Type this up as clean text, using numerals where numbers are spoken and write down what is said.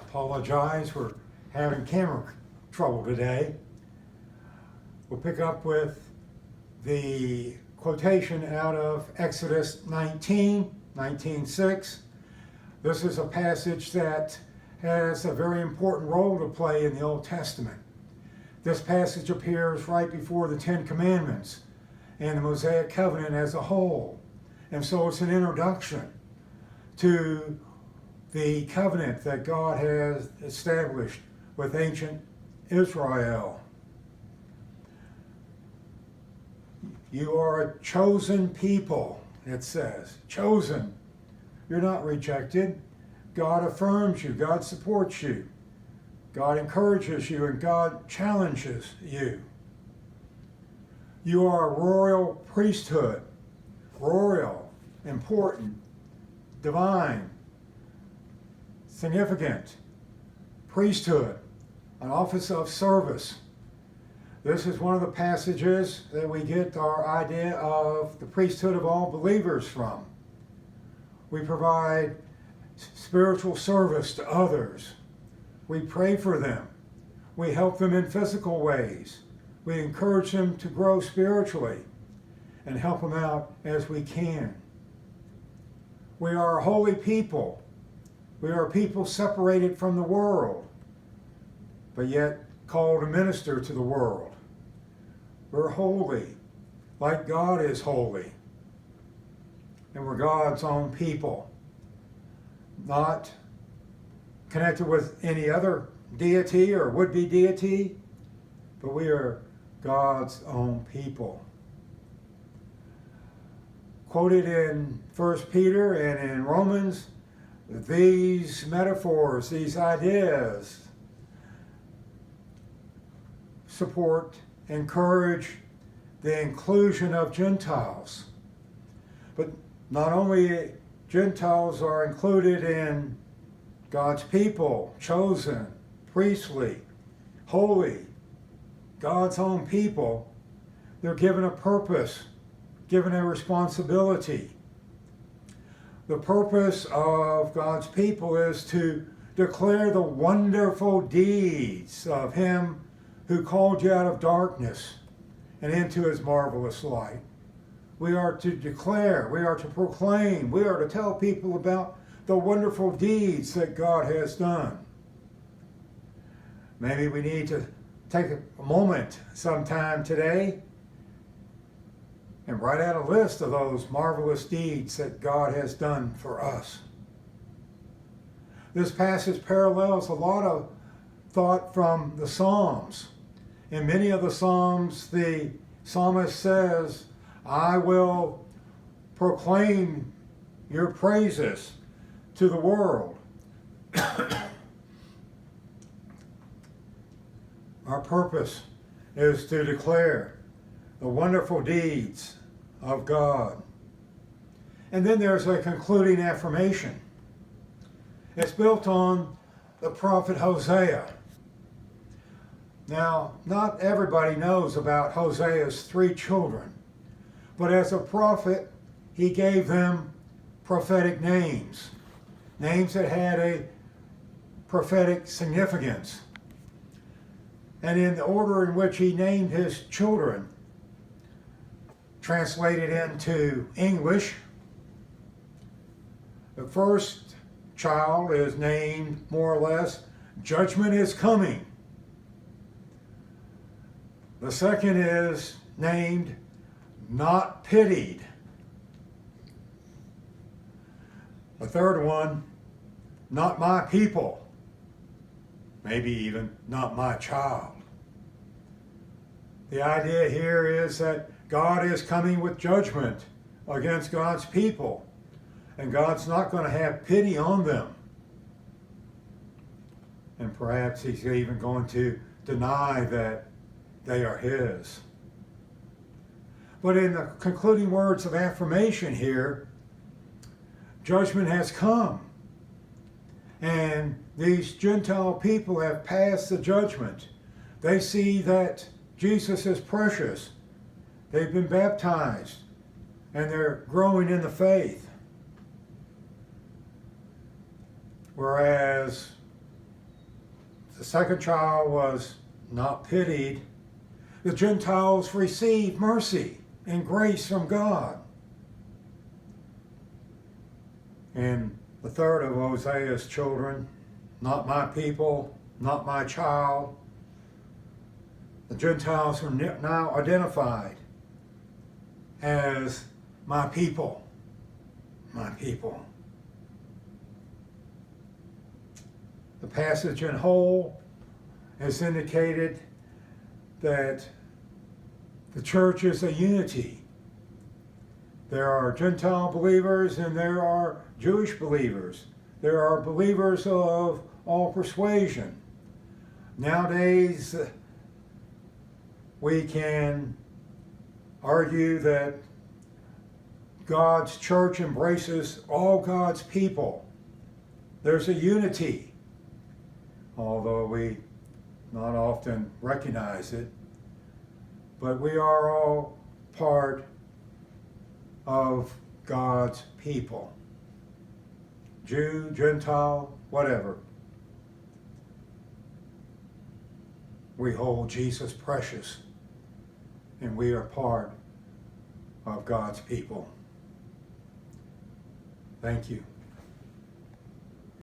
Apologize, we're having camera trouble today. We'll pick up with the quotation out of Exodus 19:6. This is a passage that has a very important role to play in the Old Testament. This passage appears right before the Ten Commandments and the Mosaic Covenant as a whole. And so it's an introduction to the covenant that God has established with ancient Israel. You are a chosen people, it says. Chosen. You're not rejected. God affirms you. God supports you. God encourages you, and God challenges you. You are a royal priesthood. Royal, important, divine, significant, priesthood, an office of service. This is one of the passages that we get our idea of the priesthood of all believers from. We provide spiritual service to others. We pray for them. We help them in physical ways. We encourage them to grow spiritually and help them out as we can. We are a holy people. We are a people separated from the world, but yet called to minister to the world. We're holy, like God is holy. And we're God's own people, not connected with any other deity or would-be deity, but we are God's own people. Quoted in 1 Peter and in Romans, these metaphors, these ideas support, encourage the inclusion of Gentiles. But not only Gentiles are included in God's people, chosen, priestly, holy, God's own people, they're given a purpose, given a responsibility. The purpose of God's people is to declare the wonderful deeds of Him who called you out of darkness and into His marvelous light. We are to declare, we are to proclaim, we are to tell people about the wonderful deeds that God has done. Maybe we need to take a moment sometime today and write out a list of those marvelous deeds that God has done for us. This passage parallels a lot of thought from the Psalms. In many of the Psalms, the psalmist says, I will proclaim your praises to the world. Our purpose is to declare the wonderful deeds of God. And then there's a concluding affirmation. It's built on the prophet Hosea. Now, not everybody knows about Hosea's 3 children, but as a prophet, he gave them prophetic names, names that had a prophetic significance. And in the order in which he named his children, translated into English, the first child is named more or less, Judgment is Coming. The second is named Not Pitied. The third one, Not My People. Maybe even Not My Child. The idea here is that God is coming with judgment against God's people, and God's not going to have pity on them. And perhaps He's even going to deny that they are His. But in the concluding words of affirmation here, judgment has come. And these Gentile people have passed the judgment. They see that Jesus is precious. They've been baptized. And they're growing in the faith. Whereas the second child was not pitied. The Gentiles received mercy and grace from God. And the third of Hosea's children, not my people, not my child. The Gentiles are now identified as my people, my people. The passage in whole has indicated that the church is a unity. There are Gentile believers and there are Jewish believers. There are believers of all persuasion. Nowadays, we can argue that God's church embraces all God's people. There's a unity, although we not often recognize it. But we are all part of God's people. Jew, Gentile, whatever. We hold Jesus precious, and we are part of God's people. Thank you.